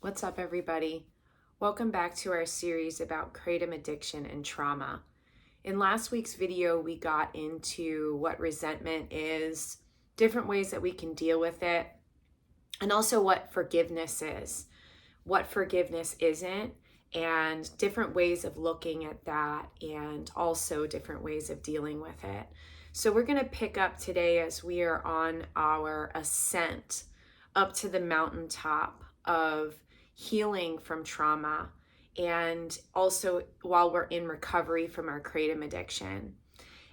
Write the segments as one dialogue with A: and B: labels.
A: What's up, everybody? Welcome back to our series about kratom addiction and trauma. In last week's video, we got into what resentment is, different ways that we can deal with it, and also what forgiveness is, what forgiveness isn't, and different ways of looking at that, and also different ways of dealing with it. So we're going to pick up today as we are on our ascent up to the mountaintop of healing from trauma, and also while we're in recovery from our kratom addiction.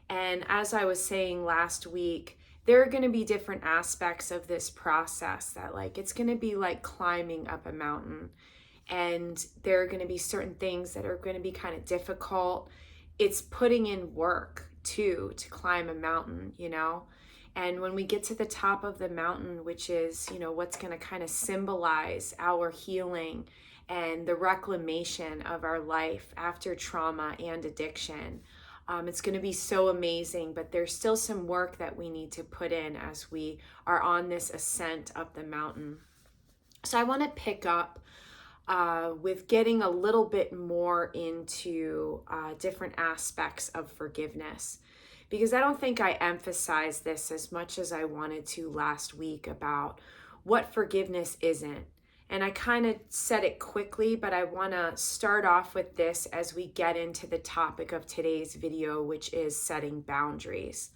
A: And as I was saying last week, there are going to be different aspects of this process that, like, it's going to be like climbing up a mountain, and there are going to be certain things that are going to be kind of difficult. It's putting in work too to climb a mountain, and when we get to the top of the mountain, which is, what's going to kind of symbolize our healing and the reclamation of our life after trauma and addiction, it's going to be so amazing, but there's still some work that we need to put in as we are on this ascent up the mountain. So I want to pick up with getting a little bit more into different aspects of forgiveness, because I don't think I emphasized this as much as I wanted to last week about what forgiveness isn't. And I kind of said it quickly, but I want to start off with this as we get into the topic of today's video, which is setting boundaries.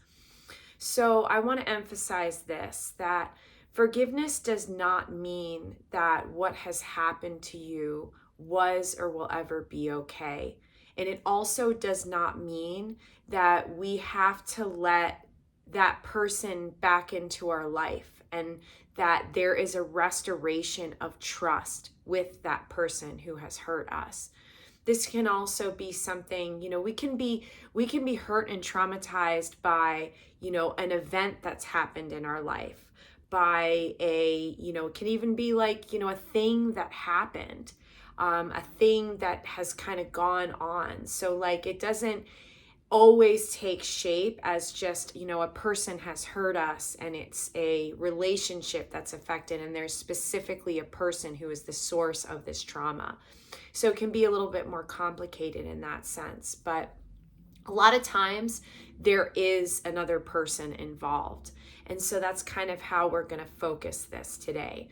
A: So I want to emphasize this, that forgiveness does not mean that what has happened to you was or will ever be okay. And it also does not mean that we have to let that person back into our life, and that there is a restoration of trust with that person who has hurt us. This can also be something, we can be hurt and traumatized by, an event that's happened in our life, by it can even be like, a thing that happened, a thing that has kind of gone on. So like, it doesn't always take shape as just, a person has hurt us and it's a relationship that's affected, and there's specifically a person who is the source of this trauma. So it can be a little bit more complicated in that sense, but a lot of times there is another person involved. And so that's kind of how we're going to focus this today.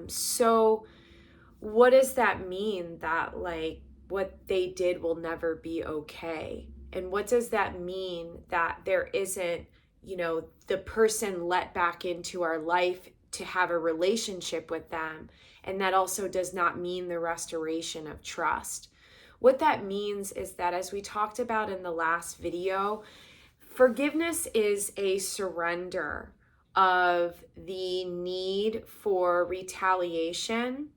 A: So what does that mean, that like what they did will never be okay? And what does that mean that there isn't, the person let back into our life to have a relationship with them? And that also does not mean the restoration of trust. What that means is that, as we talked about in the last video, forgiveness is a surrender of the need for retaliation,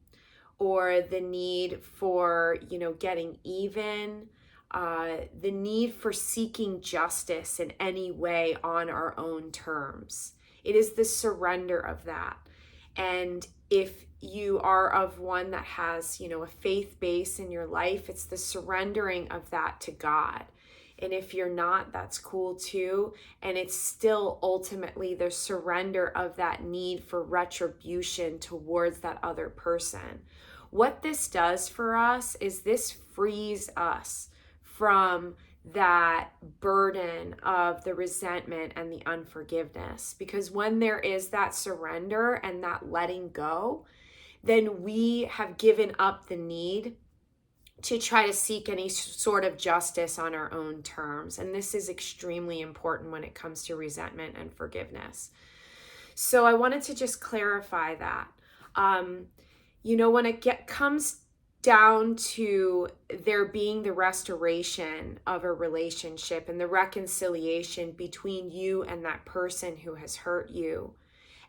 A: or the need for, getting even, the need for seeking justice in any way on our own terms. It is the surrender of that. And if you are of one that has, a faith base in your life, it's the surrendering of that to God. And if you're not, that's cool too. And it's still ultimately the surrender of that need for retribution towards that other person. What this does for us is this frees us from that burden of the resentment and the unforgiveness. Because when there is that surrender and that letting go, then we have given up the need to try to seek any sort of justice on our own terms. And this is extremely important when it comes to resentment and forgiveness. So I wanted to just clarify that. When it comes down to there being the restoration of a relationship and the reconciliation between you and that person who has hurt you,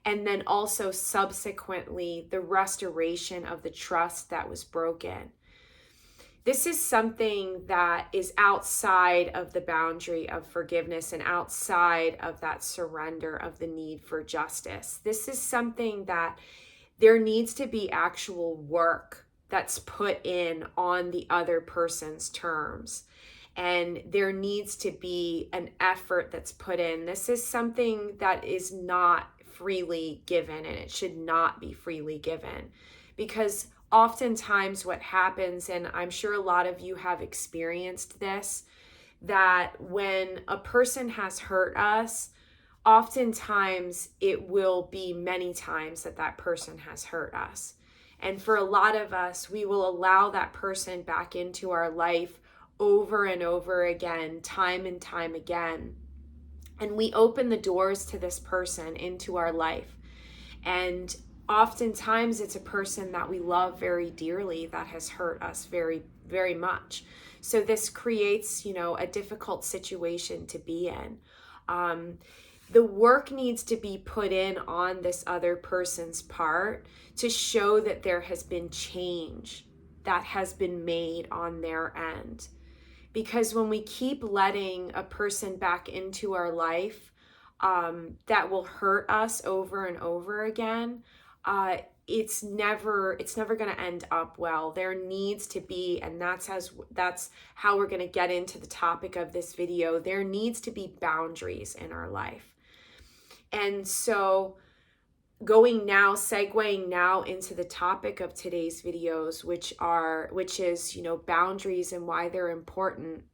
A: and then also subsequently the restoration of the trust that was broken, this is something that is outside of the boundary of forgiveness and outside of that surrender of the need for justice. This is something that there needs to be actual work that's put in on the other person's terms. And there needs to be an effort that's put in. This is something that is not freely given, and it should not be freely given. Because oftentimes what happens, and I'm sure a lot of you have experienced this, that when a person has hurt us, oftentimes it will be many times that that person has hurt us. And for a lot of us, we will allow that person back into our life over and over again, time and time again. And we open the doors to this person into our life. And oftentimes it's a person that we love very dearly that has hurt us very, very much. So this creates, a difficult situation to be in. The work needs to be put in on this other person's part to show that there has been change that has been made on their end. Because when we keep letting a person back into our life that will hurt us over and over again, it's never going to end up well. There needs to be, and that's how we're going to get into the topic of this video. There needs to be boundaries in our life. And so segueing now into the topic of today's videos, which is, boundaries and why they're important,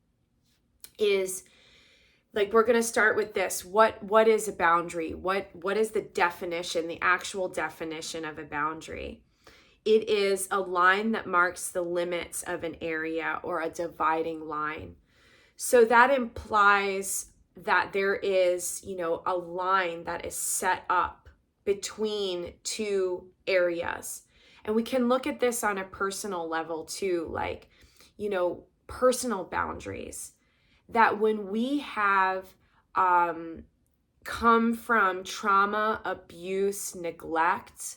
A: is like, we're going to start with this. What is a boundary? What is the definition, the actual definition of a boundary? It is a line that marks the limits of an area or a dividing line. So that implies that there is, a line that is set up between two areas. And we can look at this on a personal level too, like, personal boundaries. That when we have come from trauma, abuse, neglect,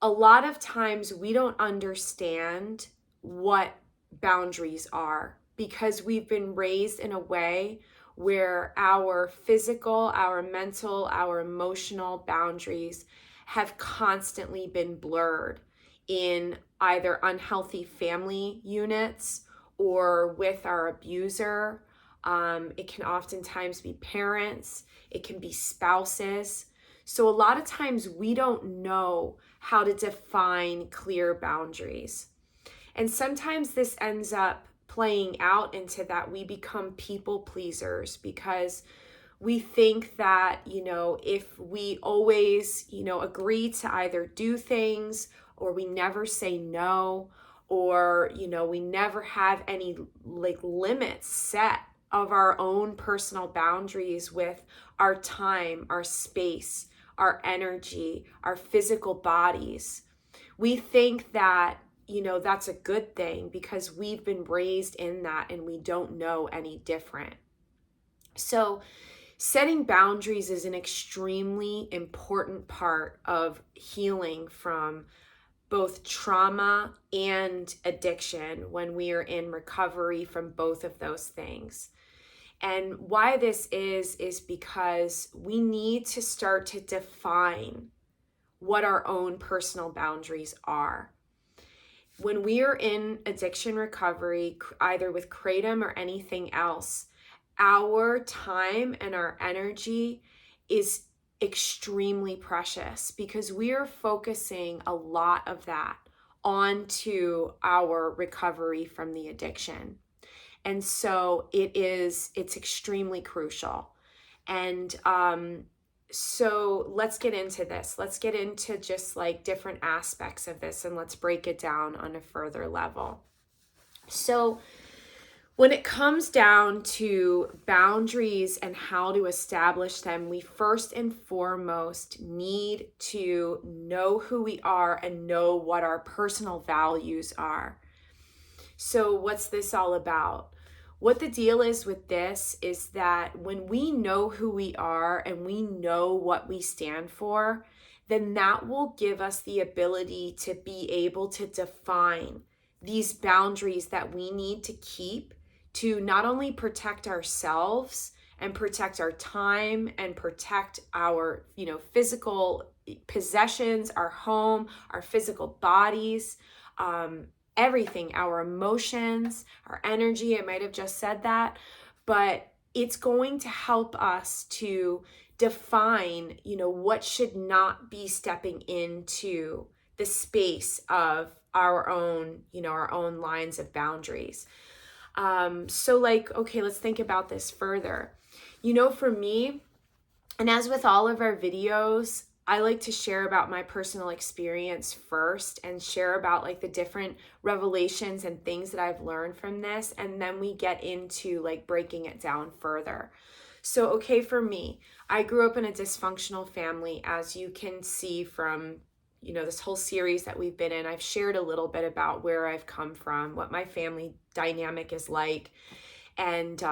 A: a lot of times we don't understand what boundaries are because we've been raised in a way where our physical, our mental, our emotional boundaries have constantly been blurred in either unhealthy family units or with our abuser. It can oftentimes be parents, it can be spouses. So a lot of times we don't know how to define clear boundaries. And sometimes this ends up playing out into that we become people pleasers because we think that, if we always, agree to either do things, or we never say no, or, we never have any limits set of our own personal boundaries with our time, our space, our energy, our physical bodies. We think that, that's a good thing because we've been raised in that and we don't know any different. So setting boundaries is an extremely important part of healing from both trauma and addiction when we are in recovery from both of those things. And why this is because we need to start to define what our own personal boundaries are. When we are in addiction recovery, either with kratom or anything else, our time and our energy is extremely precious because we are focusing a lot of that onto our recovery from the addiction. And so it's extremely crucial. And so let's get into this. Let's get into just different aspects of this and let's break it down on a further level. So when it comes down to boundaries and how to establish them, we first and foremost need to know who we are and know what our personal values are. So what's this all about? What the deal is with this is that when we know who we are and we know what we stand for, then that will give us the ability to be able to define these boundaries that we need to keep to not only protect ourselves and protect our time and protect our, physical possessions, our home, our physical bodies, everything, our emotions, our energy. I might have just said that, but it's going to help us to define, what should not be stepping into the space of our own, our own lines of boundaries. So like, okay, let's think about this further. For me, and as with all of our videos, I like to share about my personal experience first and share about like the different revelations and things that I've learned from this. And then we get into like breaking it down further. So, okay, for me, I grew up in a dysfunctional family, as you can see from, this whole series that we've been in. I've shared a little bit about where I've come from, what my family dynamic is like. And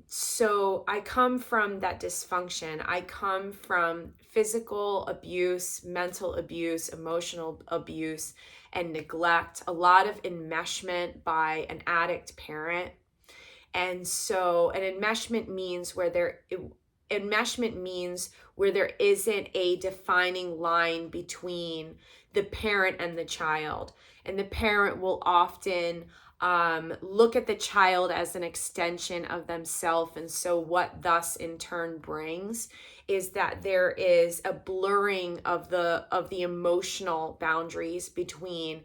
A: so I come from that dysfunction. I come from physical abuse, mental abuse, emotional abuse, and neglect, a lot of enmeshment by an addict parent. And so an enmeshment means where there isn't a defining line between the parent and the child. And the parent will often look at the child as an extension of themselves. And so what thus in turn brings is that there is a blurring of the emotional boundaries between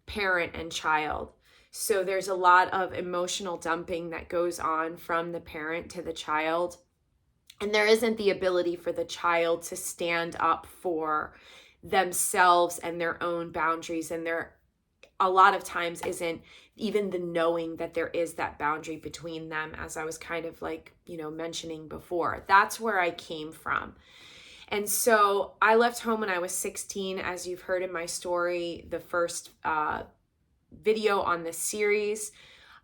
A: parent and child. So there's a lot of emotional dumping that goes on from the parent to the child. And there isn't the ability for the child to stand up for themselves and their own boundaries. And there a lot of times isn't even the knowing that there is that boundary between them, as I was kind of like, mentioning before. That's where I came from. And so I left home when I was 16, as you've heard in my story, the first video on this series.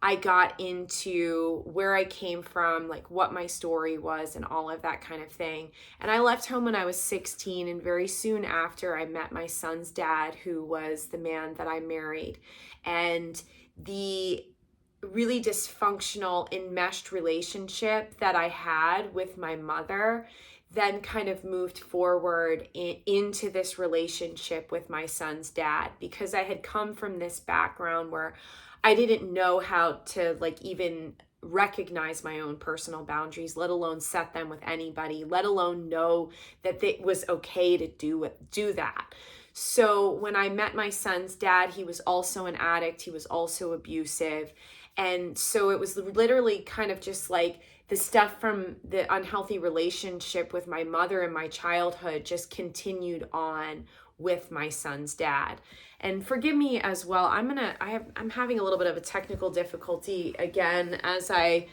A: I got into where I came from, like what my story was and all of that kind of thing. And I left home when I was 16, and very soon after I met my son's dad, who was the man that I married. And the really dysfunctional, enmeshed relationship that I had with my mother then kind of moved forward into this relationship with my son's dad, because I had come from this background where I didn't know how to like even recognize my own personal boundaries, let alone set them with anybody, let alone know that it was okay to do that. So when I met my son's dad, he was also an addict. He was also abusive. And so it was literally kind of just like the stuff from the unhealthy relationship with my mother in my childhood just continued on with my son's dad. And forgive me as well, I'm having a little bit of a technical difficulty again. As I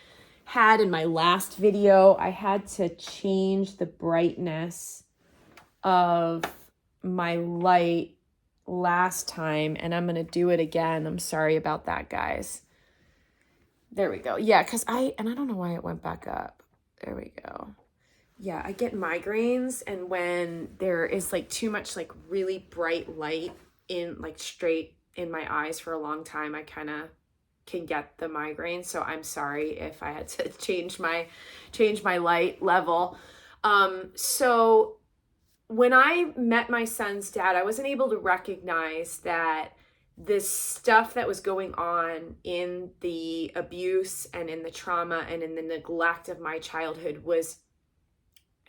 A: had in my last video, I had to change the brightness of my light last time, and I'm going to do it again. I'm sorry about that, guys. There we go. Yeah, because I don't know why it went back up. There we go. Yeah, I get migraines, and when there is like too much like really bright light in like straight in my eyes for a long time, I kind of can get the migraine. So I'm sorry if I had to change my light level. So when I met my son's dad, I wasn't able to recognize that this stuff that was going on in the abuse and in the trauma and in the neglect of my childhood was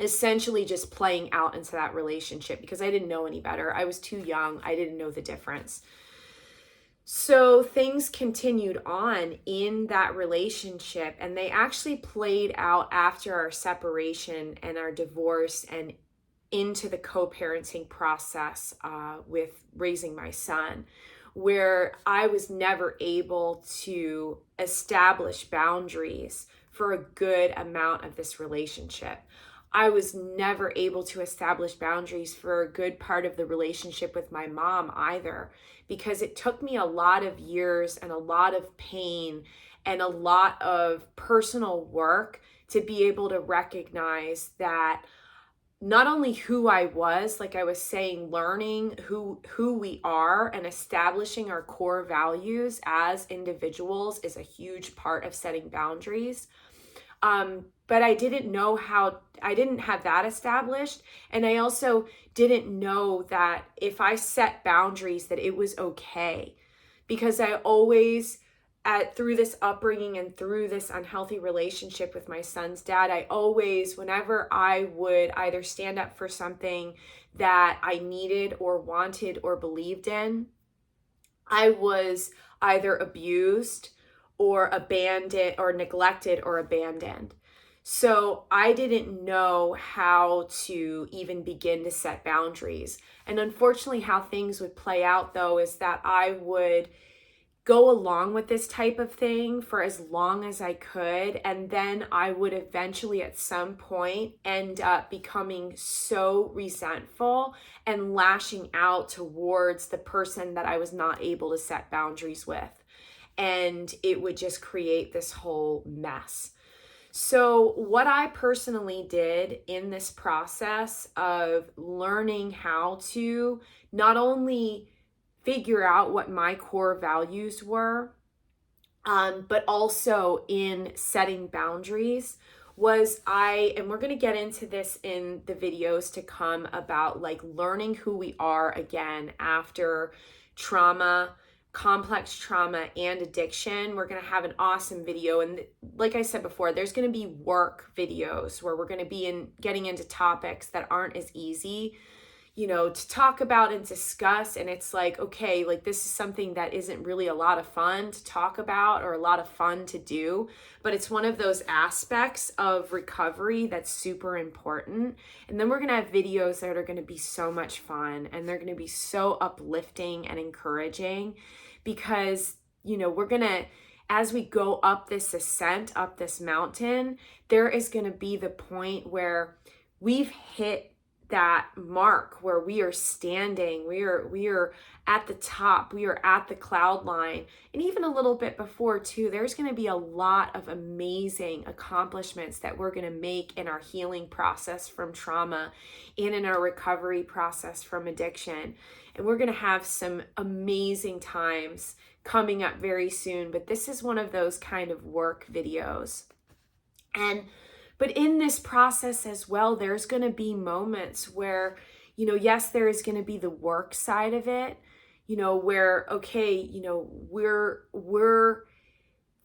A: essentially just playing out into that relationship, because I didn't know any better. I was too young. I didn't know the difference. So things continued on in that relationship, and they actually played out after our separation and our divorce and into the co-parenting process with raising my son, where I was never able to establish boundaries for a good amount of this relationship. I was never able to establish boundaries for a good part of the relationship with my mom either, because it took me a lot of years and a lot of pain and a lot of personal work to be able to recognize that not only who I was, like I was saying, learning who we are and establishing our core values as individuals is a huge part of setting boundaries. But I didn't know how, I didn't have that established. And I also didn't know that if I set boundaries that it was okay, because I always through this upbringing and through this unhealthy relationship with my son's dad, I always, whenever I would either stand up for something that I needed or wanted or believed in, I was either abused or abandoned or neglected or abandoned. So I didn't know how to even begin to set boundaries. And unfortunately, how things would play out though is that I would go along with this type of thing for as long as I could. And then I would eventually at some point end up becoming so resentful and lashing out towards the person that I was not able to set boundaries with. And it would just create this whole mess. So what I personally did in this process of learning how to not only figure out what my core values were, but also in setting boundaries was and we're going to get into this in the videos to come about like learning who we are again after trauma, complex trauma, and addiction. We're going to have an awesome video. And like I said before, there's going to be work videos where we're going to be getting into topics that aren't as easy, to talk about and discuss. And it's like, okay, like this is something that isn't really a lot of fun to talk about or a lot of fun to do, but it's one of those aspects of recovery that's super important. And then we're going to have videos that are going to be so much fun, and they're going to be so uplifting and encouraging because, we're going to, as we go up this ascent, up this mountain, there is going to be the point where we've hit that mark where we are standing, we are at the top, we are at the cloud line. And even a little bit before too, there's going to be a lot of amazing accomplishments that we're going to make in our healing process from trauma and in our recovery process from addiction. And we're going to have some amazing times coming up very soon, but this is one of those kind of work videos. But in this process as well, there's going to be moments where, yes, there is going to be the work side of it, where, okay, we're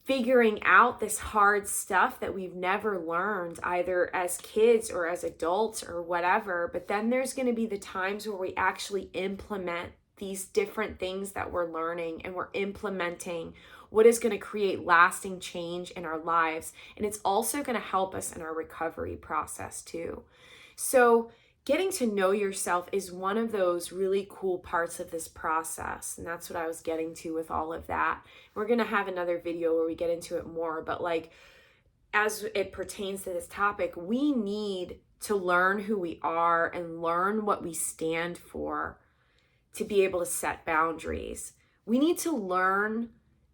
A: figuring out this hard stuff that we've never learned either as kids or as adults or whatever. But then there's going to be the times where we actually implement these different things that we're learning, and we're implementing what is going to create lasting change in our lives. And it's also going to help us in our recovery process too. So getting to know yourself is one of those really cool parts of this process. And that's what I was getting to with all of that. We're going to have another video where we get into it more, but like, as it pertains to this topic, we need to learn who we are and learn what we stand for to be able to set boundaries. We need to learn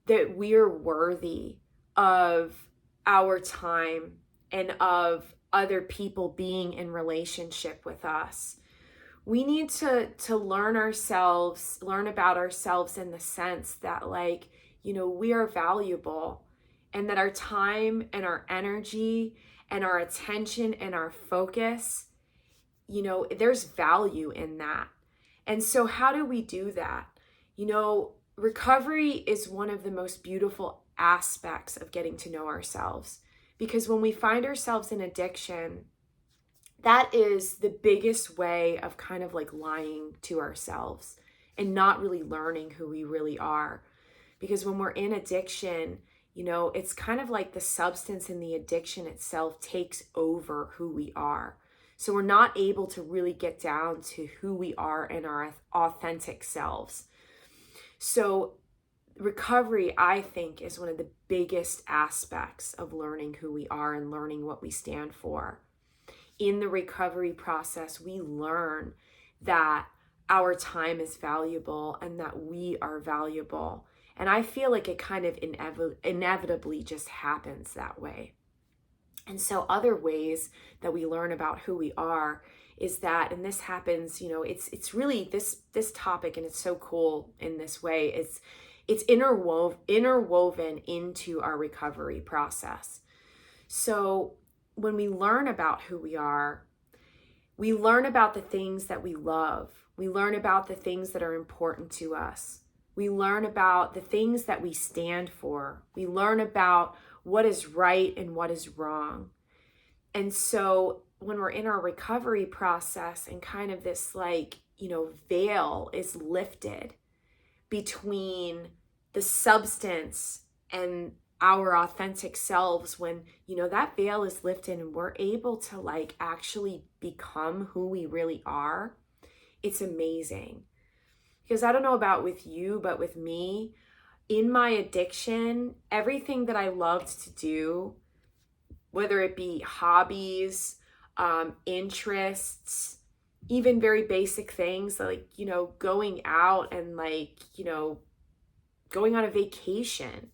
A: that we're worthy of our time and of other people being in relationship with us. We need to learn about ourselves in the sense that we are valuable, and that our time and our energy and our attention and our focus, there's value in that. And so how do we do that? Recovery is one of the most beautiful aspects of getting to know ourselves, because when we find ourselves in addiction, that is the biggest way of kind of like lying to ourselves and not really learning who we really are. Because when we're in addiction, it's kind of like the substance and the addiction itself takes over who we are. So we're not able to really get down to who we are in our authentic selves. So recovery, I think, is one of the biggest aspects of learning who we are and learning what we stand for. In the recovery process, we learn that our time is valuable and that we are valuable. And I feel like it kind of inevitably just happens that way. And so other ways that we learn about who we are is that, and this happens, it's really this topic, and it's so cool in this way, it's interwoven into our recovery process. So when we learn about who we are, we learn about the things that we love. We learn about the things that are important to us. We learn about the things that we stand for. We learn about what is right and what is wrong. And so when we're in our recovery process and kind of this veil is lifted between the substance and our authentic selves, when, that veil is lifted and we're able to actually become who we really are, it's amazing. Because I don't know about with you, but with me, in my addiction, everything that I loved to do, whether it be hobbies, interests, even very basic things like, going out and going on a vacation,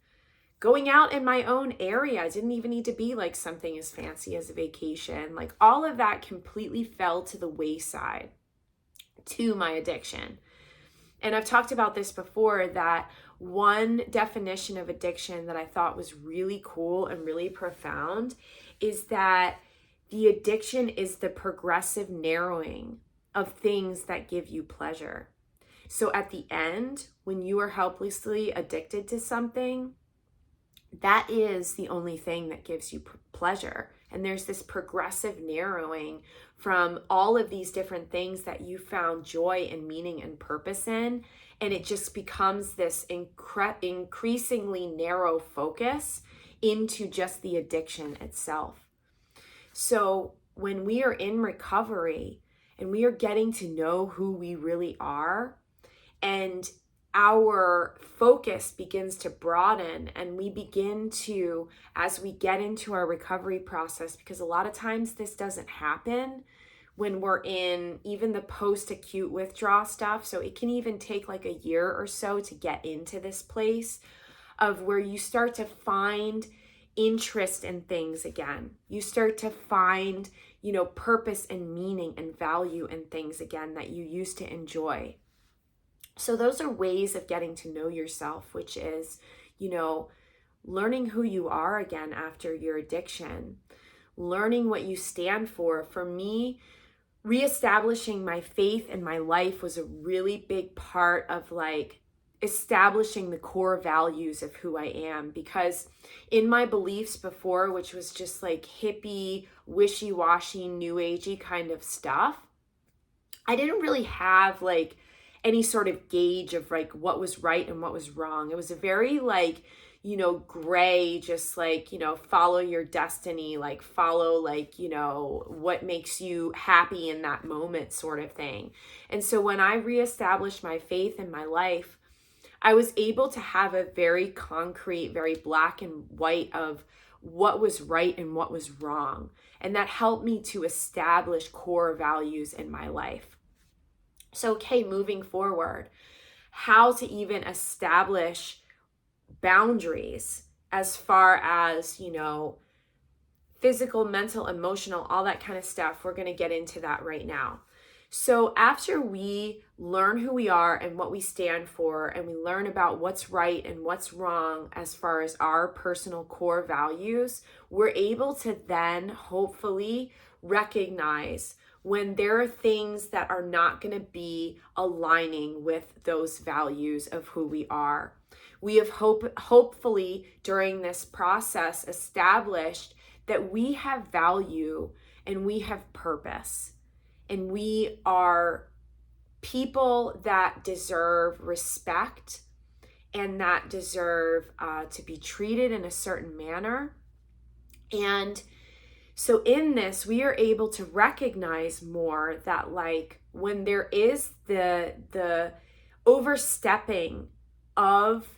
A: going out in my own area. It didn't even need to be something as fancy as a vacation. All of that completely fell to the wayside to my addiction. And I've talked about this before, that one definition of addiction that I thought was really cool and really profound is that the addiction is the progressive narrowing of things that give you pleasure. So at the end, when you are helplessly addicted to something, that is the only thing that gives you pleasure. And there's this progressive narrowing from all of these different things that you found joy and meaning and purpose in. And it just becomes this increasingly narrow focus into just the addiction itself. So when we are in recovery and we are getting to know who we really are, and our focus begins to broaden, and we begin to, as we get into our recovery process, because a lot of times this doesn't happen when we're in even the post-acute withdrawal stuff. So it can even take a year or so to get into this place of where you start to find interest in things again. You start to find, purpose and meaning and value in things again that you used to enjoy. So those are ways of getting to know yourself, which is, learning who you are again after your addiction, learning what you stand for. For me, reestablishing my faith in my life was a really big part of establishing the core values of who I am, because in my beliefs before, which was just hippie, wishy-washy, new agey kind of stuff, I didn't really have any sort of gauge of what was right and what was wrong. It was a very gray, just follow your destiny, follow what makes you happy in that moment sort of thing. And so when I reestablished my faith in my life, I was able to have a very concrete, very black and white of what was right and what was wrong. And that helped me to establish core values in my life. So, okay, moving forward, how to even establish boundaries as far as, physical, mental, emotional, all that kind of stuff. We're going to get into that right now. So after we learn who we are and what we stand for, and we learn about what's right and what's wrong as far as our personal core values, we're able to then hopefully recognize when there are things that are not going to be aligning with those values of who we are. We have hopefully during this process established that we have value and we have purpose, and we are people that deserve respect and that deserve to be treated in a certain manner. And so in this, we are able to recognize more that when there is the overstepping of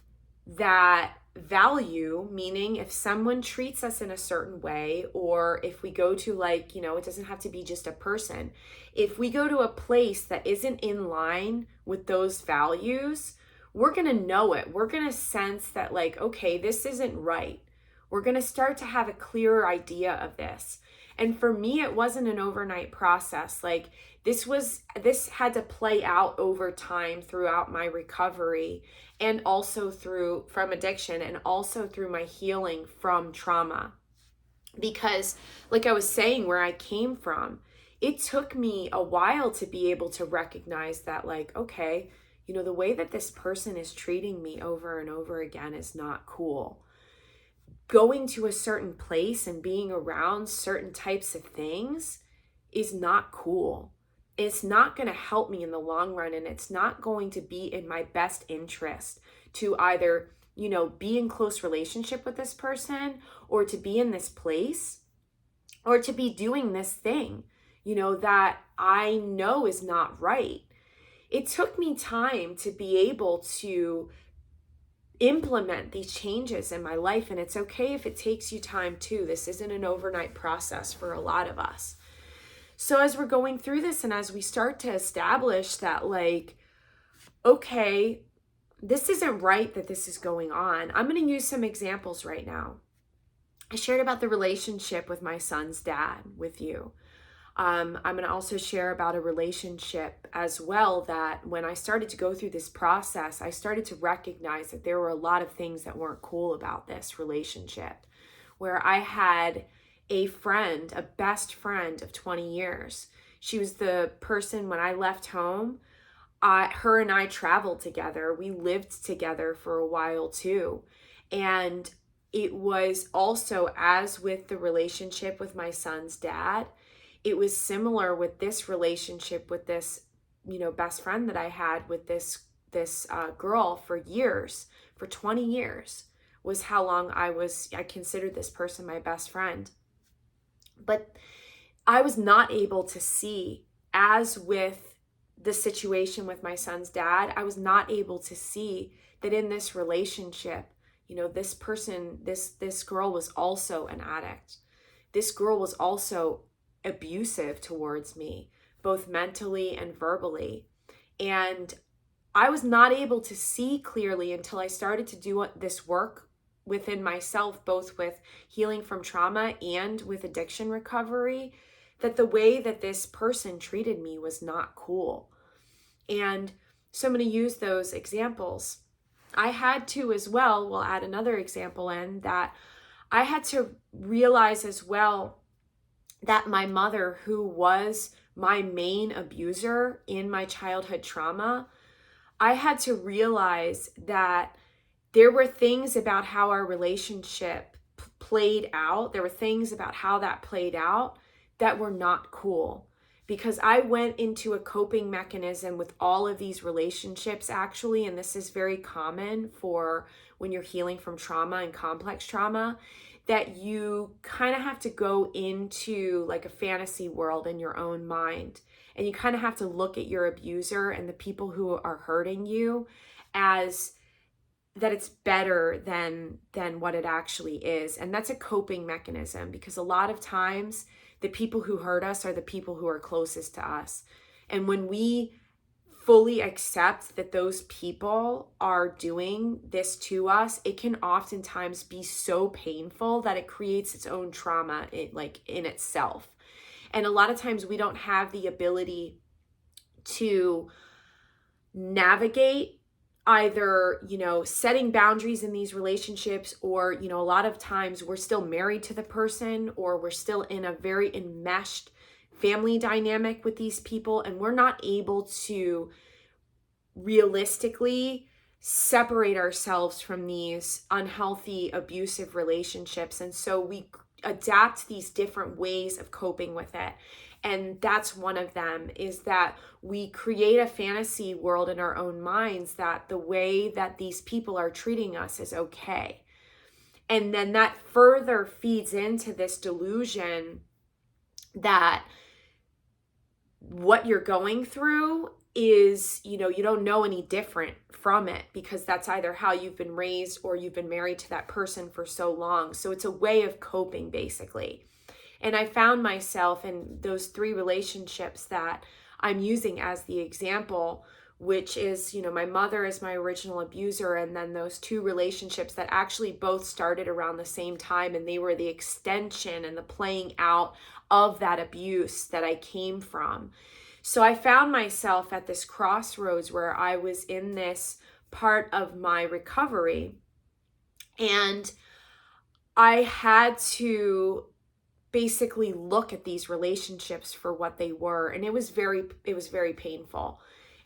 A: that value, meaning if someone treats us in a certain way, or if we go to it doesn't have to be just a person. If we go to a place that isn't in line with those values, we're going to know it. We're going to sense that okay, this isn't right. We're going to start to have a clearer idea of this. And for me, it wasn't an overnight process. This had to play out over time throughout my recovery, and also from addiction, and also through my healing from trauma. Because I was saying, where I came from, it took me a while to be able to recognize that okay, the way that this person is treating me over and over again is not cool. Going to a certain place and being around certain types of things is not cool. It's not going to help me in the long run, and it's not going to be in my best interest to either, be in close relationship with this person, or to be in this place, or to be doing this thing, that I know is not right. It took me time to be able to implement these changes in my life, and it's okay if it takes you time too. This isn't an overnight process for a lot of us. So as we're going through this, and as we start to establish that, okay, this isn't right that this is going on, I'm going to use some examples right now. I shared about the relationship with my son's dad with you. I'm going to also share about a relationship as well, that when I started to go through this process, I started to recognize that there were a lot of things that weren't cool about this relationship, where I had a friend, a best friend of 20 years. She was the person when I left home, her and I traveled together. We lived together for a while too. And it was also, as with the relationship with my son's dad, it was similar with this relationship with this, best friend that I had with this girl for years, for 20 years was how long I considered this person my best friend. But I was not able to see, as with the situation with my son's dad, I was not able to see that in this relationship, this person, this girl was also an addict. This girl was also abusive towards me, both mentally and verbally. And I was not able to see clearly until I started to do this work within myself, both with healing from trauma and with addiction recovery, that the way that this person treated me was not cool. And so I'm going to use those examples. I had to as well, we'll add another example in, that I had to realize as well that my mother, who was my main abuser in my childhood trauma, I had to realize that there were things about how our relationship played out. There were things about how that played out that were not cool, because I went into a coping mechanism with all of these relationships, actually, and this is very common for when you're healing from trauma and complex trauma, that you kind of have to go into like a fantasy world in your own mind. And you kind of have to look at your abuser and the people who are hurting you as that it's better than what it actually is. And that's a coping mechanism, because a lot of times the people who hurt us are the people who are closest to us. And when we fully accept that those people are doing this to us, it can oftentimes be so painful that it creates its own trauma in itself. And a lot of times we don't have the ability to navigate either, setting boundaries in these relationships, or, a lot of times we're still married to the person, or we're still in a very enmeshed family dynamic with these people, and we're not able to realistically separate ourselves from these unhealthy, abusive relationships. And so we adapt these different ways of coping with it. And that's one of them, is that we create a fantasy world in our own minds that the way that these people are treating us is okay. And then that further feeds into this delusion that what you're going through is, you don't know any different from it, because that's either how you've been raised or you've been married to that person for so long. So it's a way of coping, basically. And I found myself in those three relationships that I'm using as the example, which is, my mother is my original abuser, and then those two relationships that actually both started around the same time, and they were the extension and the playing out of that abuse that I came from. So I found myself at this crossroads where I was in this part of my recovery, and I had to basically look at these relationships for what they were, and it was very painful.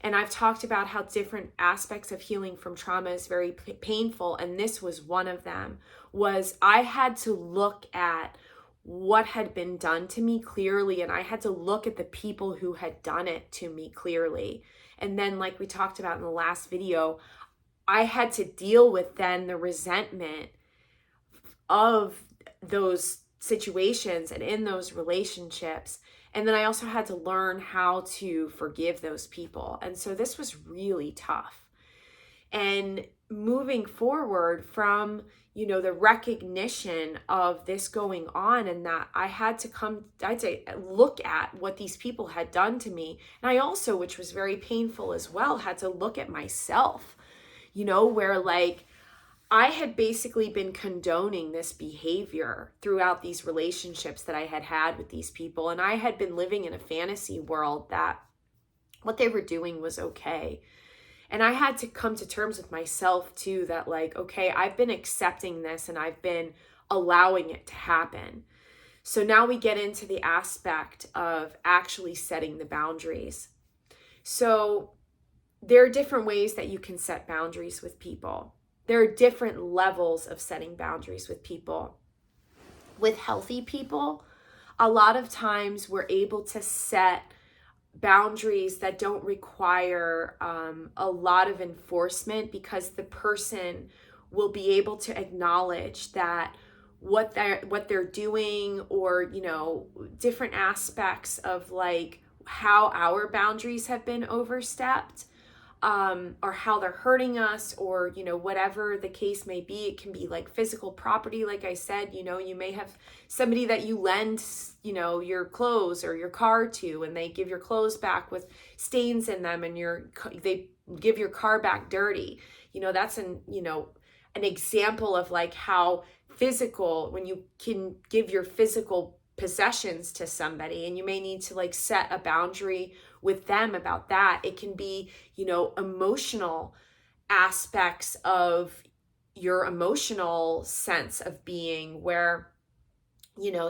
A: And I've talked about how different aspects of healing from trauma is very painful. And this was one of them, was I had to look at what had been done to me clearly. And I had to look at the people who had done it to me clearly. And then, like we talked about in the last video, I had to deal with then the resentment of those situations and in those relationships. And then I also had to learn how to forgive those people. And so this was really tough. And moving forward from, the recognition of this going on, and that I had to look at what these people had done to me. And I also, which was very painful as well, had to look at myself, where like I had basically been condoning this behavior throughout these relationships that I had had with these people. And I had been living in a fantasy world that what they were doing was okay. And I had to come to terms with myself too, that like, okay, I've been accepting this and I've been allowing it to happen. So now we get into the aspect of actually setting the boundaries. So there are different ways that you can set boundaries with people. There are different levels of setting boundaries with people. With healthy people, a lot of times we're able to set boundaries that don't require a lot of enforcement, because the person will be able to acknowledge that what they're doing, or different aspects of like how our boundaries have been overstepped, or how they're hurting us, or whatever the case may be. It can be like physical property, like I said. You may have somebody that you lend your clothes or your car to, and they give your clothes back with stains in them, and they give your car back dirty. That's an example of like how physical, when you can give your physical possessions to somebody, and you may need to like set a boundary with them about that. It can be, emotional aspects of your emotional sense of being, where,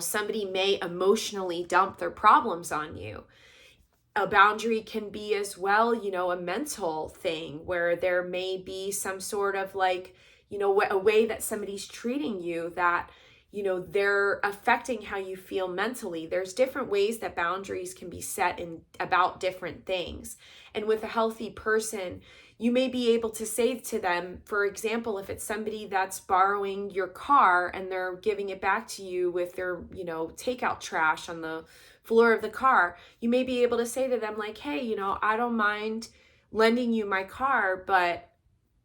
A: somebody may emotionally dump their problems on you. A boundary can be as well, a mental thing, where there may be some sort of like, a way that somebody's treating you that, they're affecting how you feel mentally. There's different ways that boundaries can be set in about different things. And with a healthy person, you may be able to say to them, for example, if it's somebody that's borrowing your car and they're giving it back to you with their, takeout trash on the floor of the car, you may be able to say to them like, hey, I don't mind lending you my car, but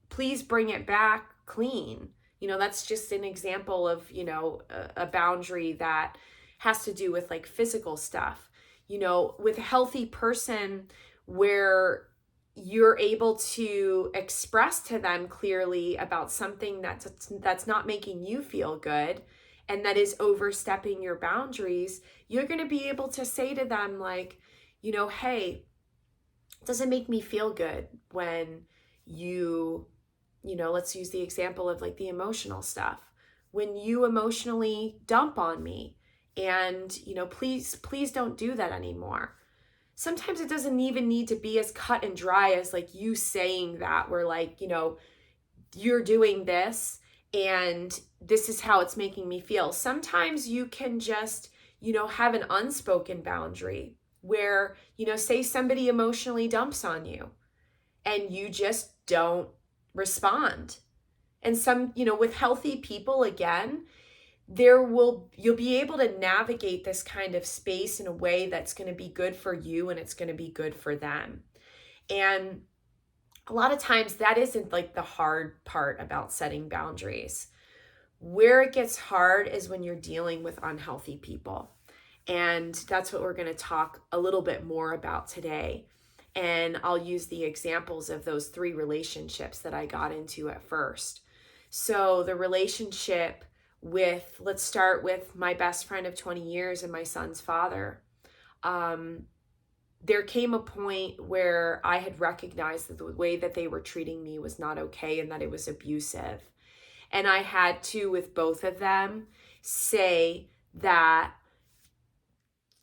A: please bring it back clean. That's just an example of, a boundary that has to do with like physical stuff. With a healthy person, where you're able to express to them clearly about something that's not making you feel good and that is overstepping your boundaries, you're going to be able to say to them like, hey, it doesn't make me feel good when let's use the example of like the emotional stuff. When you emotionally dump on me, and, please don't do that anymore. Sometimes it doesn't even need to be as cut and dry as like you saying that, where like, you're doing this and this is how it's making me feel. Sometimes you can just, have an unspoken boundary where, say somebody emotionally dumps on you and you just don't respond. And some, with healthy people, again, you'll be able to navigate this kind of space in a way that's going to be good for you and it's going to be good for them. And a lot of times that isn't like the hard part about setting boundaries. Where it gets hard is when you're dealing with unhealthy people. And that's what we're going to talk a little bit more about today. And I'll use the examples of those 3 relationships that I got into at first. So the relationship with, let's start with my best friend of 20 years and my son's father. There came a point where I had recognized that the way that they were treating me was not okay and that it was abusive. And I had to, with both of them, say that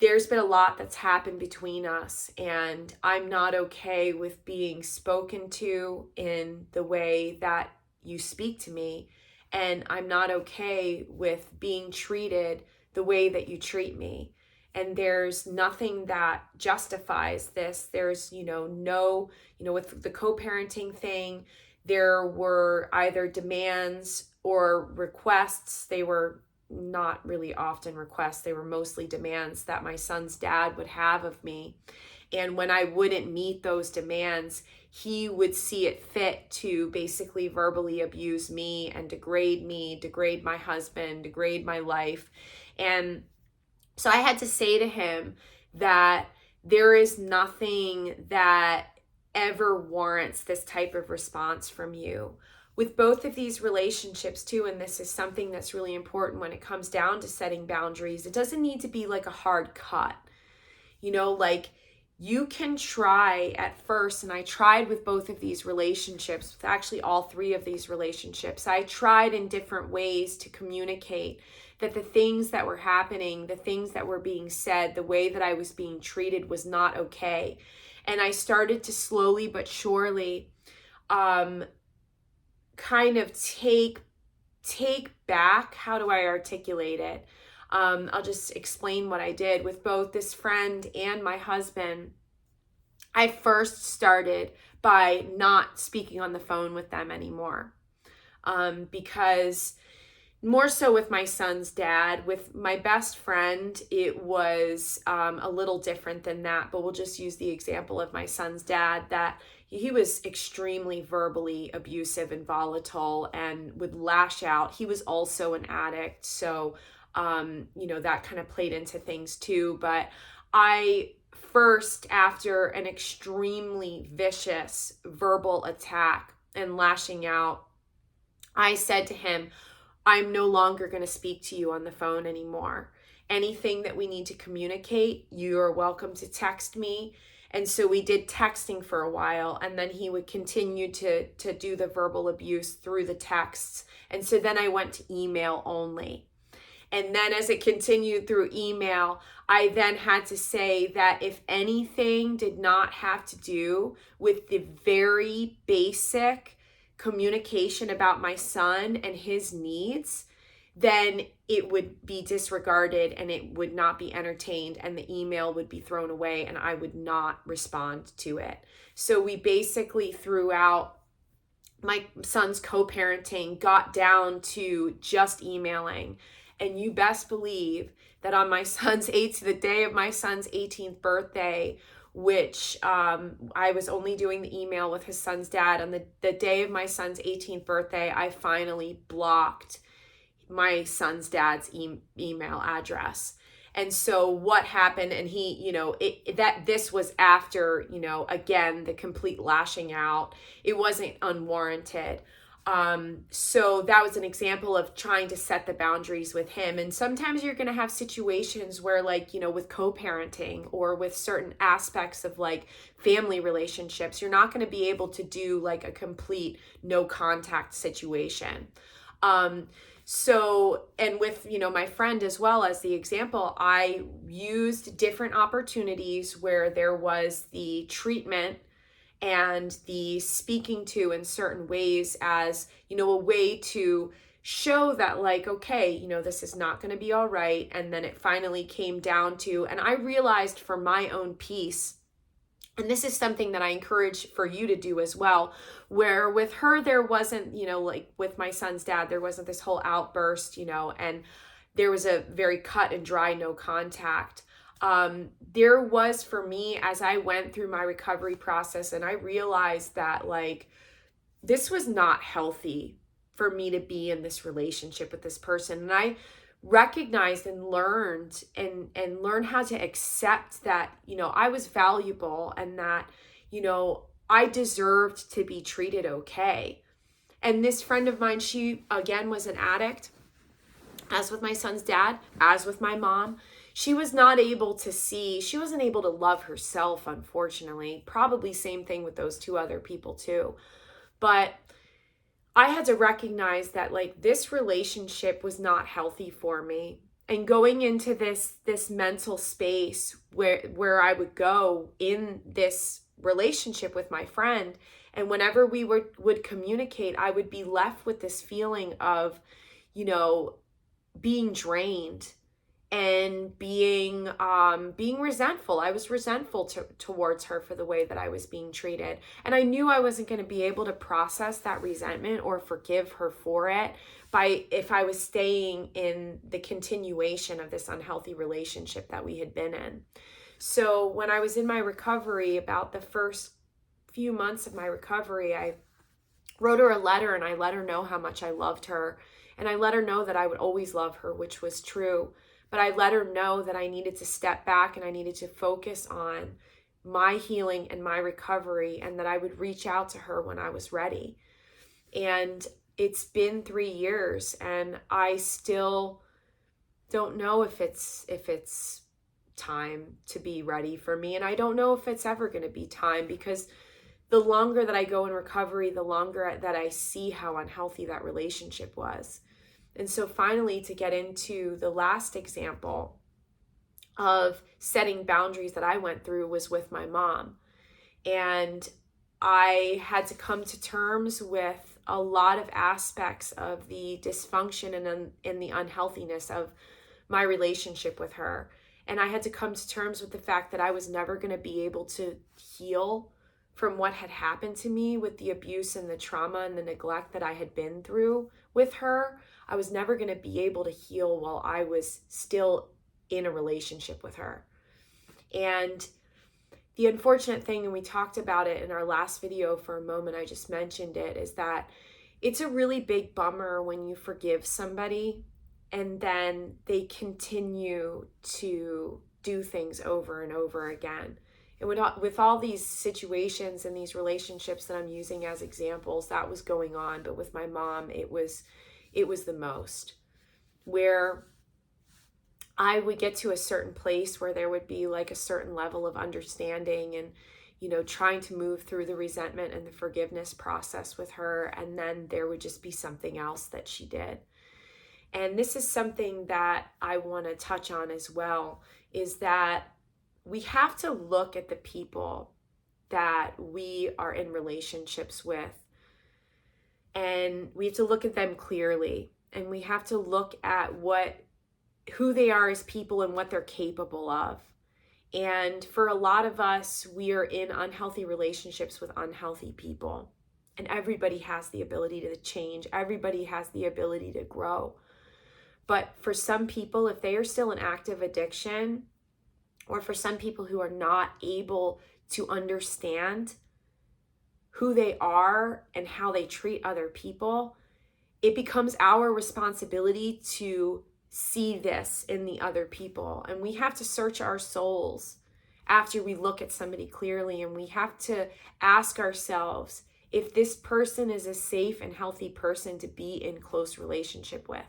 A: there's been a lot that's happened between us, and I'm not okay with being spoken to in the way that you speak to me, and I'm not okay with being treated the way that you treat me. And there's nothing that justifies this. There's, with the co-parenting thing, there were either demands or requests. They were not really often requests. They were mostly demands that my son's dad would have of me. And when I wouldn't meet those demands, he would see it fit to basically verbally abuse me, degrade my husband, degrade my life. And so I had to say to him that there is nothing that ever warrants this type of response from you. With both of these relationships too, and this is something that's really important when it comes down to setting boundaries, it doesn't need to be like a hard cut. Like you can try at first, and I tried with both of these relationships, with actually all three of these relationships. I tried in different ways to communicate that the things that were happening, the things that were being said, the way that I was being treated was not okay. And I started to slowly but surely kind of take back, how do I articulate it? I'll just explain what I did with both this friend and my husband. I first started by not speaking on the phone with them anymore, because more so with my son's dad. With my best friend, it was a little different than that, but we'll just use the example of my son's dad, that he was extremely verbally abusive and volatile and would lash out. He was also an addict, so that kind of played into things too. But I first, after an extremely vicious verbal attack and lashing out, I said to him, I'm no longer going to speak to you on the phone anymore. Anything that we need to communicate, you are welcome to text me. And so we did texting for a while, and then he would continue to do the verbal abuse through the texts. And so then I went to email only. And then as it continued through email, I then had to say that if anything did not have to do with the very basic communication about my son and his needs, then it would be disregarded and it would not be entertained, and the email would be thrown away and I would not respond to it. So we basically, throughout my son's co-parenting, got down to just emailing. And you best believe that on the day of my son's 18th birthday, which I was only doing the email with his son's dad, on the day of my son's 18th birthday, I finally blocked my son's dad's email address. And so what happened, and he, this was after, again, the complete lashing out. It wasn't unwarranted. So that was an example of trying to set the boundaries with him. And sometimes you're going to have situations where, with co-parenting or with certain aspects of family relationships, you're not going to be able to do a complete no contact situation. So, and with, my friend as well as the example, I used different opportunities where there was the treatment and the speaking to in certain ways as, a way to show that okay, this is not going to be all right. And then it finally came down to, and I realized for my own peace, and this is something that I encourage for you to do as well, where with her, there wasn't, with my son's dad, there wasn't this whole outburst, and there was a very cut and dry no contact. There was, for me, as I went through my recovery process, and I realized that this was not healthy for me to be in this relationship with this person. And I recognized and learned how to accept that, I was valuable and that, I deserved to be treated okay. And this friend of mine, she again was an addict, as with my son's dad, as with my mom. She wasn't able to love herself, unfortunately. Probably same thing with those two other people too. But I had to recognize that this relationship was not healthy for me. And going into this mental space where I would go in this relationship with my friend, and whenever we would communicate, I would be left with this feeling of, you know, being drained and being resentful. I was resentful towards her for the way that I was being treated. And I knew I wasn't going to be able to process that resentment or forgive her for it if I was staying in the continuation of this unhealthy relationship that we had been in. So when I was in my recovery, about the first few months of my recovery, I wrote her a letter and I let her know how much I loved her. And I let her know that I would always love her, which was true. But I let her know that I needed to step back and I needed to focus on my healing and my recovery, and that I would reach out to her when I was ready. And it's been 3 years and I still don't know if it's time to be ready for me. And I don't know if it's ever going to be time, because the longer that I go in recovery, the longer that I see how unhealthy that relationship was. And so finally, to get into the last example of setting boundaries that I went through was with my mom. And I had to come to terms with a lot of aspects of the dysfunction and the unhealthiness of my relationship with her. And I had to come to terms with the fact that I was never going to be able to heal from what had happened to me with the abuse and the trauma and the neglect that I had been through with her. I was never going to be able to heal while I was still in a relationship with her. And the unfortunate thing, and we talked about it in our last video for a moment, I just mentioned it, is that it's a really big bummer when you forgive somebody and then they continue to do things over and over again. And with all these situations and these relationships that I'm using as examples, that was going on. But with my mom, it was the most, where I would get to a certain place where there would be like a certain level of understanding and, you know, trying to move through the resentment and the forgiveness process with her. And then there would just be something else that she did. And this is something that I want to touch on as well, is that we have to look at the people that we are in relationships with, and we have to look at them clearly, and we have to look at who they are as people and what they're capable of. And for a lot of us, we are in unhealthy relationships with unhealthy people, and everybody has the ability to change. Everybody has the ability to grow. But for some people, if they are still in active addiction, or for some people who are not able to understand who they are and how they treat other people, it becomes our responsibility to see this in the other people. And we have to search our souls after we look at somebody clearly, and we have to ask ourselves if this person is a safe and healthy person to be in close relationship with.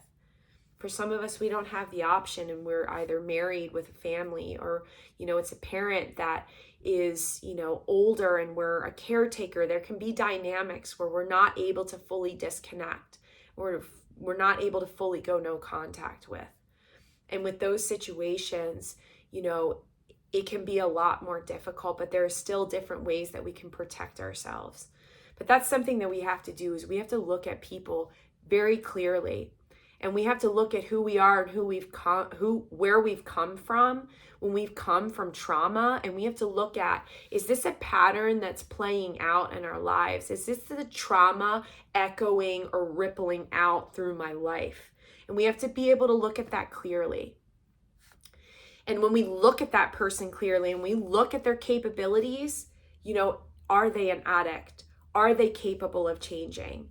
A: For some of us, we don't have the option, and we're either married with a family, or, you know, it's a parent that is, you know, older and we're a caretaker. There can be dynamics where we're not able to fully disconnect, or we're not able to fully go no contact with. And with those situations, you know, it can be a lot more difficult, but there are still different ways that we can protect ourselves. But that's something that we have to do, is we have to look at people very clearly. And we have to look at who we are and where we've come from when we've come from trauma. And we have to look at, is this a pattern that's playing out in our lives? Is this the trauma echoing or rippling out through my life? And we have to be able to look at that clearly. And when we look at that person clearly and we look at their capabilities, you know, are they an addict? Are they capable of changing?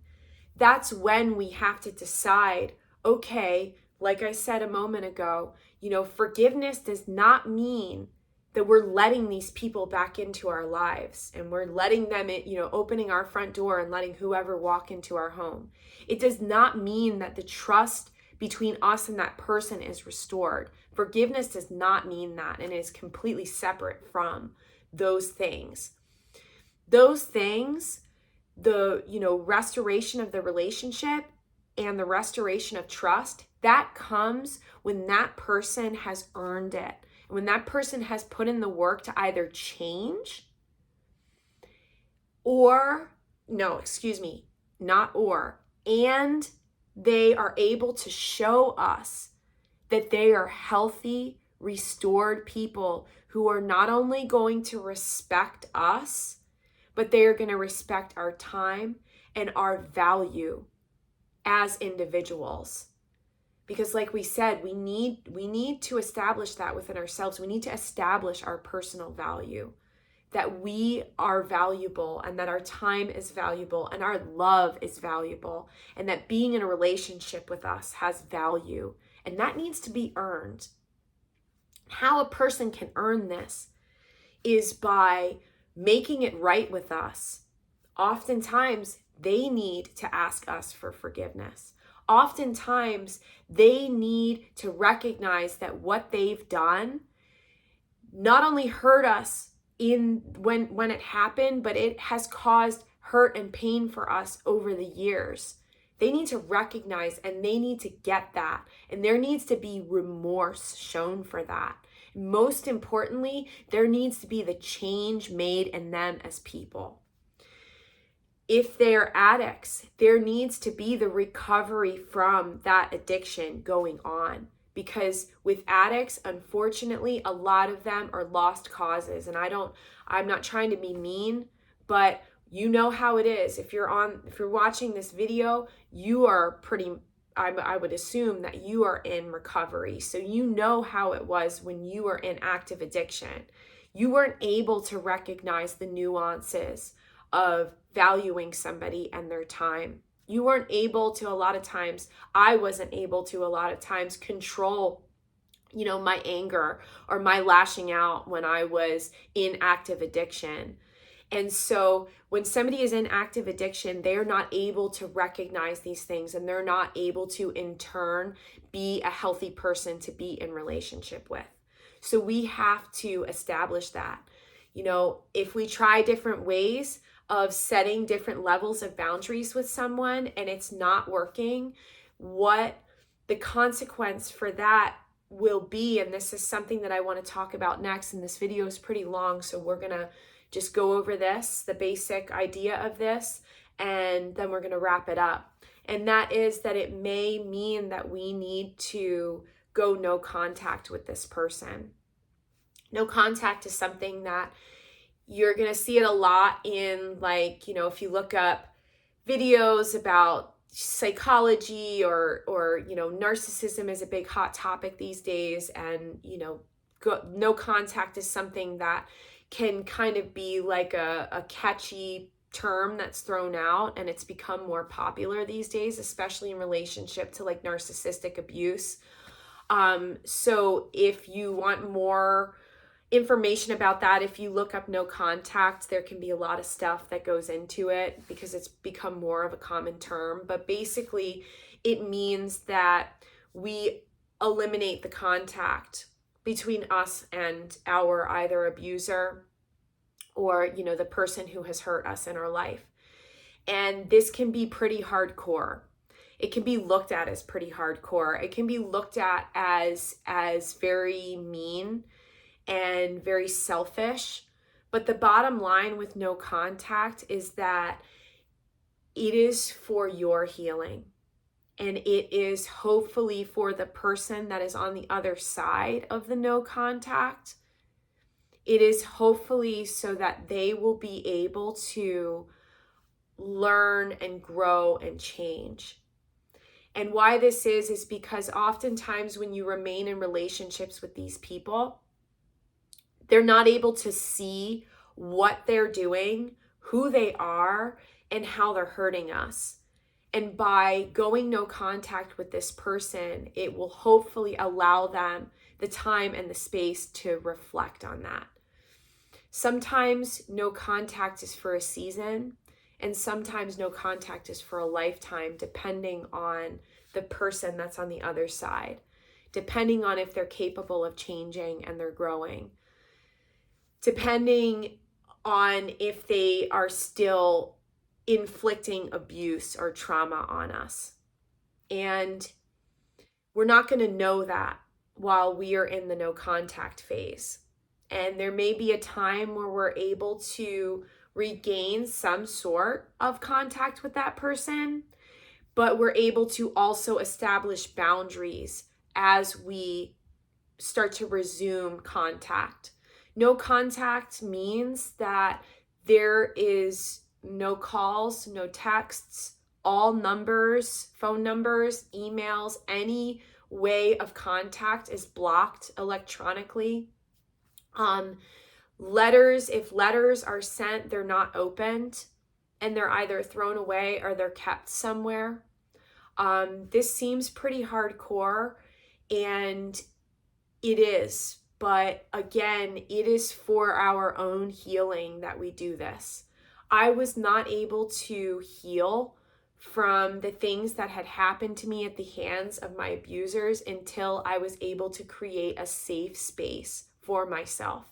A: That's when we have to decide, okay, like I said a moment ago, you know, forgiveness does not mean that we're letting these people back into our lives and we're letting them in, you know, opening our front door and letting whoever walk into our home. It does not mean that the trust between us and that person is restored. Forgiveness does not mean that, and it is completely separate from those things. Those things, the, you know, restoration of the relationship and the restoration of trust, that comes when that person has earned it. When that person has put in the work to either change and they are able to show us that they are healthy, restored people who are not only going to respect us, but they are going to respect our time and our value as individuals. Because like we said, we need to establish that within ourselves. We need to establish our personal value, that we are valuable and that our time is valuable and our love is valuable, and that being in a relationship with us has value, and that needs to be earned. How a person can earn this is by making it right with us. Oftentimes, they need to ask us for forgiveness. Oftentimes, they need to recognize that what they've done not only hurt us when it happened, but it has caused hurt and pain for us over the years. They need to recognize and they need to get that. And there needs to be remorse shown for that. Most importantly, there needs to be the change made in them as people. If they're addicts, there needs to be the recovery from that addiction going on. Because with addicts, unfortunately, a lot of them are lost causes. And I'm not trying to be mean, but you know how it is. If you're watching this video, you are I would assume that you are in recovery. So you know how it was when you were in active addiction. You weren't able to recognize the nuances of valuing somebody and their time. You weren't able to, I wasn't able to a lot of times control, my anger or my lashing out when I was in active addiction. And so when somebody is in active addiction, they're not able to recognize these things, and they're not able to, in turn, be a healthy person to be in relationship with. So we have to establish that. If we try different ways of setting different levels of boundaries with someone and it's not working, what the consequence for that will be, and this is something that I want to talk about next, and this video is pretty long, so we're going to just go over the basic idea of this, and then we're going to wrap it up. And that is that it may mean that we need to go no contact with this person. No contact is something that you're going to see it a lot in, if you look up videos about psychology or narcissism is a big hot topic these days. And, no contact is something that can kind of be like a catchy term that's thrown out, and it's become more popular these days, especially in relationship to narcissistic abuse. So if you want more information about that, if you look up no contact, there can be a lot of stuff that goes into it because it's become more of a common term. But basically, it means that we eliminate the contact between us and our either abuser or, the person who has hurt us in our life. And this can be pretty hardcore. It can be looked at as pretty hardcore. It can be looked at as very mean and very selfish. But the bottom line with no contact is that it is for your healing. And it is hopefully for the person that is on the other side of the no contact. It is hopefully so that they will be able to learn and grow and change. And why this is because oftentimes when you remain in relationships with these people, they're not able to see what they're doing, who they are, and how they're hurting us. And by going no contact with this person, it will hopefully allow them the time and the space to reflect on that. Sometimes no contact is for a season, and sometimes no contact is for a lifetime, depending on the person that's on the other side, depending on if they're capable of changing and they're growing, depending on if they are still inflicting abuse or trauma on us. And we're not going to know that while we are in the no contact phase. And there may be a time where we're able to regain some sort of contact with that person, but we're able to also establish boundaries as we start to resume contact. No contact means that there is no calls, no texts, all numbers, phone numbers, emails, any way of contact is blocked electronically. Letters, if letters are sent, they're not opened and they're either thrown away or they're kept somewhere. This seems pretty hardcore, and it is, but again, it is for our own healing that we do this. I was not able to heal from the things that had happened to me at the hands of my abusers until I was able to create a safe space for myself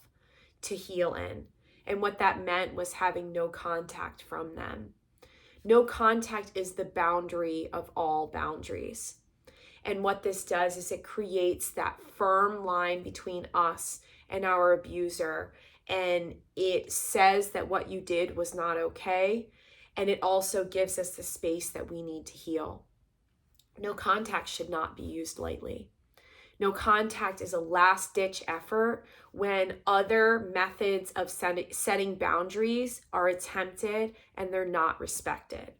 A: to heal in. And what that meant was having no contact from them. No contact is the boundary of all boundaries. And what this does is it creates that firm line between us and our abuser. And it says that what you did was not okay. And it also gives us the space that we need to heal. No contact should not be used lightly. No contact is a last-ditch effort when other methods of setting boundaries are attempted and they're not respected.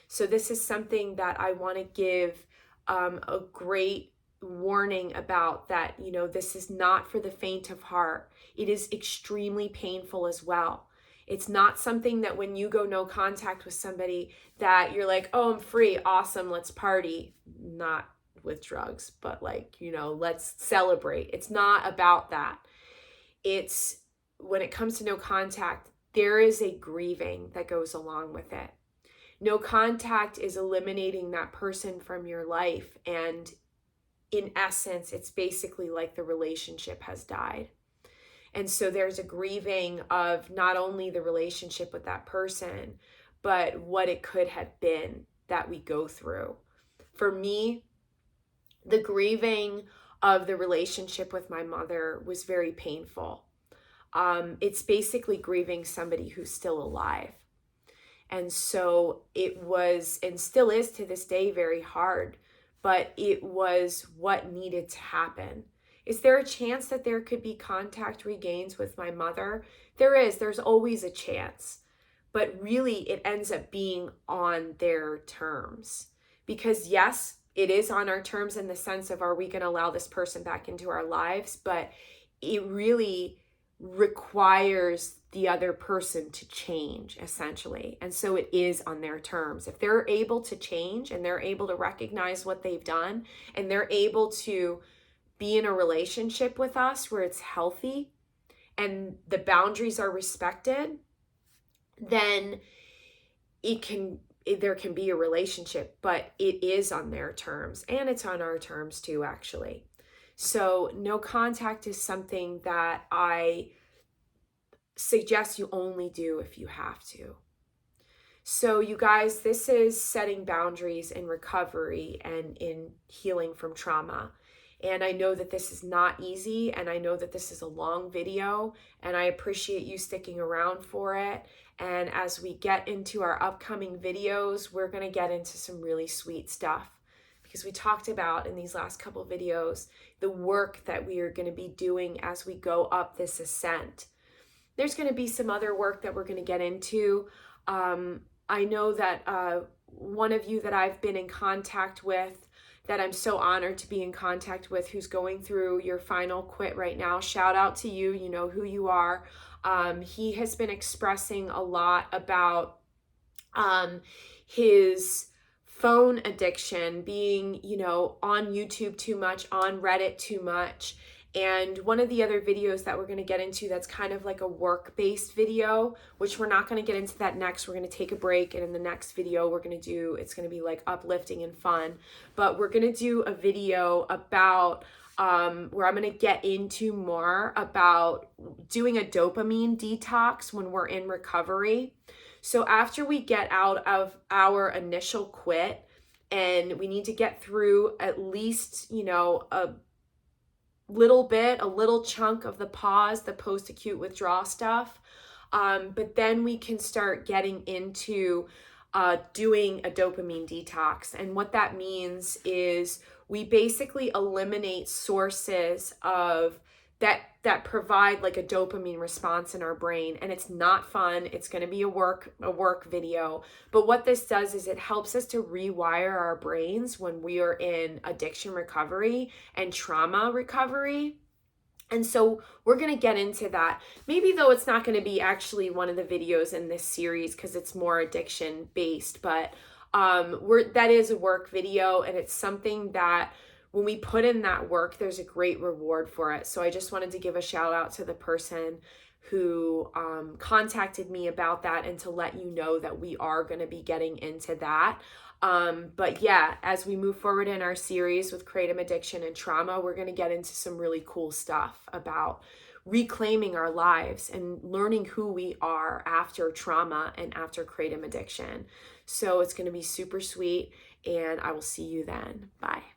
A: So this is something that I want to give a great warning about, that, you know, this is not for the faint of heart. It is extremely painful as well. It's not something that when you go no contact with somebody that you're like, oh, I'm free, awesome, let's party. Not with drugs, but like, you know, let's celebrate. It's not about that. It's, when it comes to no contact, there is a grieving that goes along with it. No contact is eliminating that person from your life. And in essence, it's basically like the relationship has died. And so there's a grieving of not only the relationship with that person, but what it could have been that we go through. For me, the grieving of the relationship with my mother was very painful. It's basically grieving somebody who's still alive. And so it was, and still is to this day, very hard, but it was what needed to happen. Is there a chance that there could be contact regains with my mother? There is. There's always a chance. But really, it ends up being on their terms. Because yes, it is on our terms in the sense of, are we going to allow this person back into our lives? But it really requires the other person to change, essentially. And so it is on their terms. If they're able to change and they're able to recognize what they've done and they're able to be in a relationship with us where it's healthy and the boundaries are respected, then there can be a relationship, but it is on their terms, and it's on our terms too, actually. So no contact is something that I suggest you only do if you have to. So you guys, this is setting boundaries in recovery and in healing from trauma. And I know that this is not easy, and I know that this is a long video, and I appreciate you sticking around for it. And as we get into our upcoming videos, we're going to get into some really sweet stuff, because we talked about in these last couple of videos the work that we are going to be doing as we go up this ascent. There's going to be some other work that we're going to get into. I know that one of you that I've been in contact with, that I'm so honored to be in contact with, who's going through your final quit right now. Shout out to you. You know who you are. He has been expressing a lot about his phone addiction, being, you know, on YouTube too much, on Reddit too much. And one of the other videos that we're going to get into that's kind of like a work-based video, which we're not going to get into that next. We're going to take a break, and in the next video we're going to do, it's going to be like uplifting and fun. But we're going to do a video about where I'm going to get into more about doing a dopamine detox when we're in recovery. So after we get out of our initial quit, And we need to get through at least, a little chunk of the pause, the post-acute withdrawal stuff. But then we can start getting into doing a dopamine detox. And what that means is we basically eliminate sources of that provide like a dopamine response in our brain. And it's not fun. It's going to be a work video. But what this does is it helps us to rewire our brains when we are in addiction recovery and trauma recovery. And so we're going to get into that. Maybe though it's not going to be actually one of the videos in this series because it's more addiction based, but that is a work video, and it's something that when we put in that work, there's a great reward for it. So I just wanted to give a shout out to the person who contacted me about that, and to let you know that we are going to be getting into that. But yeah, as we move forward in our series with kratom addiction and trauma, we're going to get into some really cool stuff about reclaiming our lives and learning who we are after trauma and after kratom addiction. So it's going to be super sweet, and I will see you then. Bye.